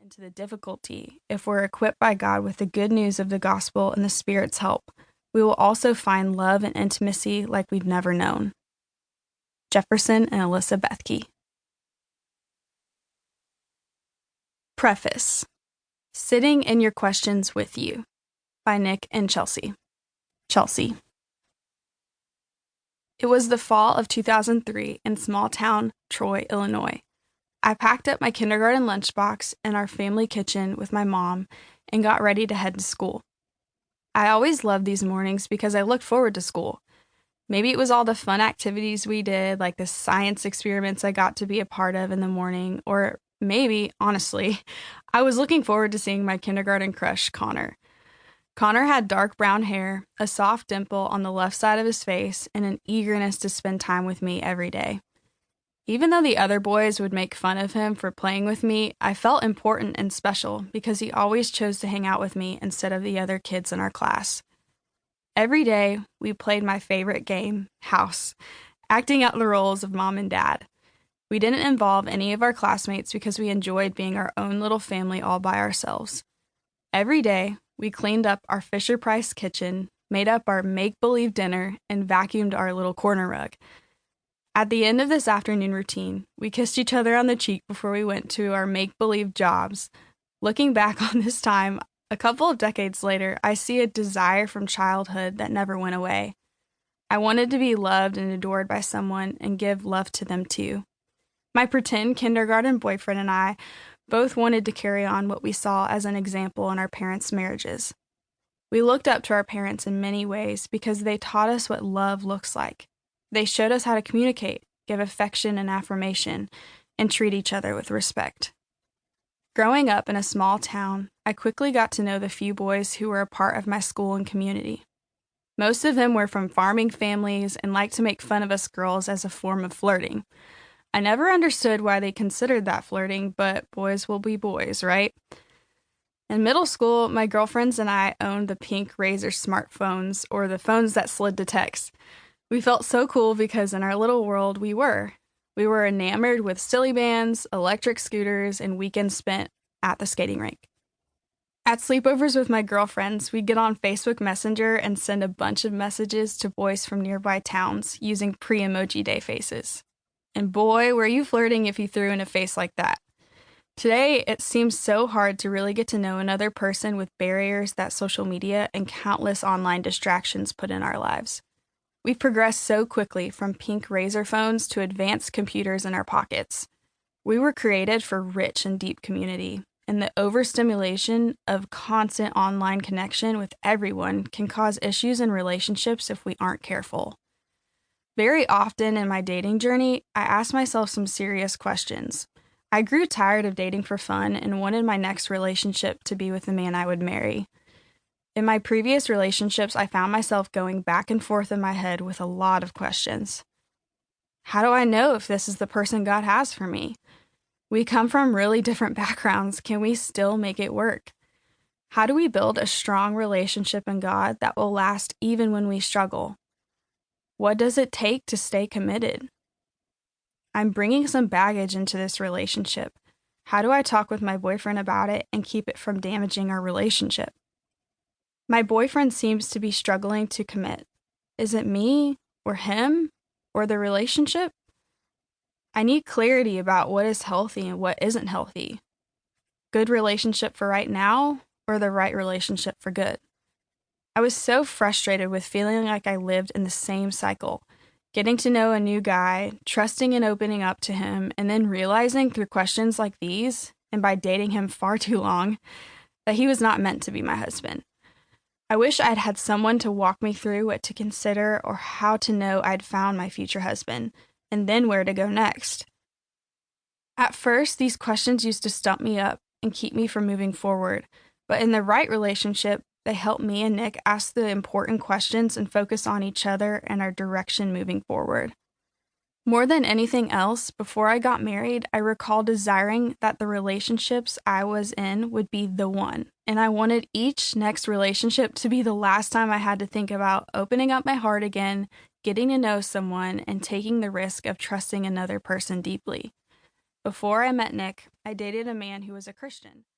into the difficulty, if we're equipped by God with the good news of the gospel and the Spirit's help, we will also find love and intimacy like we've never known. Jefferson and Alyssa Bethke. Preface. Sitting in Your Questions with You by Nick and Chelsea. Chelsea. It was the fall of 2003 in small town Troy, Illinois. I packed up my kindergarten lunchbox in our family kitchen with my mom and got ready to head to school. I always loved these mornings because I looked forward to school. Maybe it was all the fun activities we did, like the science experiments I got to be a part of in the morning, or maybe, honestly, I was looking forward to seeing my kindergarten crush, Connor. Connor had dark brown hair, a soft dimple on the left side of his face, and an eagerness to spend time with me every day. Even though the other boys would make fun of him for playing with me, I felt important and special because he always chose to hang out with me instead of the other kids in our class. Every day, we played my favorite game, House, acting out the roles of mom and dad. We didn't involve any of our classmates because we enjoyed being our own little family all by ourselves. Every day, we cleaned up our Fisher-Price kitchen, made up our make-believe dinner, and vacuumed our little corner rug. At the end of this afternoon routine, we kissed each other on the cheek before we went to our make-believe jobs. Looking back on this time, a couple of decades later, I see a desire from childhood that never went away. I wanted to be loved and adored by someone and give love to them too. My pretend kindergarten boyfriend and I both wanted to carry on what we saw as an example in our parents' marriages. We looked up to our parents in many ways because they taught us what love looks like. They showed us how to communicate, give affection and affirmation, and treat each other with respect. Growing up in a small town, I quickly got to know the few boys who were a part of my school and community. Most of them were from farming families and liked to make fun of us girls as a form of flirting. I never understood why they considered that flirting, but boys will be boys, right? In middle school, my girlfriends and I owned the pink Razr smartphones, or the phones that slid to text. We felt so cool because in our little world, we were enamored with silly bands, electric scooters, and weekends spent at the skating rink. At sleepovers with my girlfriends, we'd get on Facebook Messenger and send a bunch of messages to boys from nearby towns using pre-emoji day faces. And boy, were you flirting if you threw in a face like that. Today, it seems so hard to really get to know another person with barriers that social media and countless online distractions put in our lives. We've progressed so quickly from pink Razr phones to advanced computers in our pockets. We were created for rich and deep community, and the overstimulation of constant online connection with everyone can cause issues in relationships if we aren't careful. Very often in my dating journey, I asked myself some serious questions. I grew tired of dating for fun and wanted my next relationship to be with the man I would marry. In my previous relationships, I found myself going back and forth in my head with a lot of questions. How do I know if this is the person God has for me? We come from really different backgrounds. Can we still make it work? How do we build a strong relationship in God that will last even when we struggle? What does it take to stay committed? I'm bringing some baggage into this relationship. How do I talk with my boyfriend about it and keep it from damaging our relationship? My boyfriend seems to be struggling to commit. Is it me, or him, or the relationship? I need clarity about what is healthy and what isn't healthy. Good relationship for right now, or the right relationship for good? I was so frustrated with feeling like I lived in the same cycle, getting to know a new guy, trusting and opening up to him, and then realizing through questions like these, and by dating him far too long, that he was not meant to be my husband. I wish I'd had someone to walk me through what to consider or how to know I'd found my future husband, and then where to go next. At first, these questions used to stump me up and keep me from moving forward, but in the right relationship, they helped me and Nick ask the important questions and focus on each other and our direction moving forward. More than anything else, before I got married, I recall desiring that the relationships I was in would be the one, and I wanted each next relationship to be the last time I had to think about opening up my heart again, getting to know someone, and taking the risk of trusting another person deeply. Before I met Nick, I dated a man who was a Christian.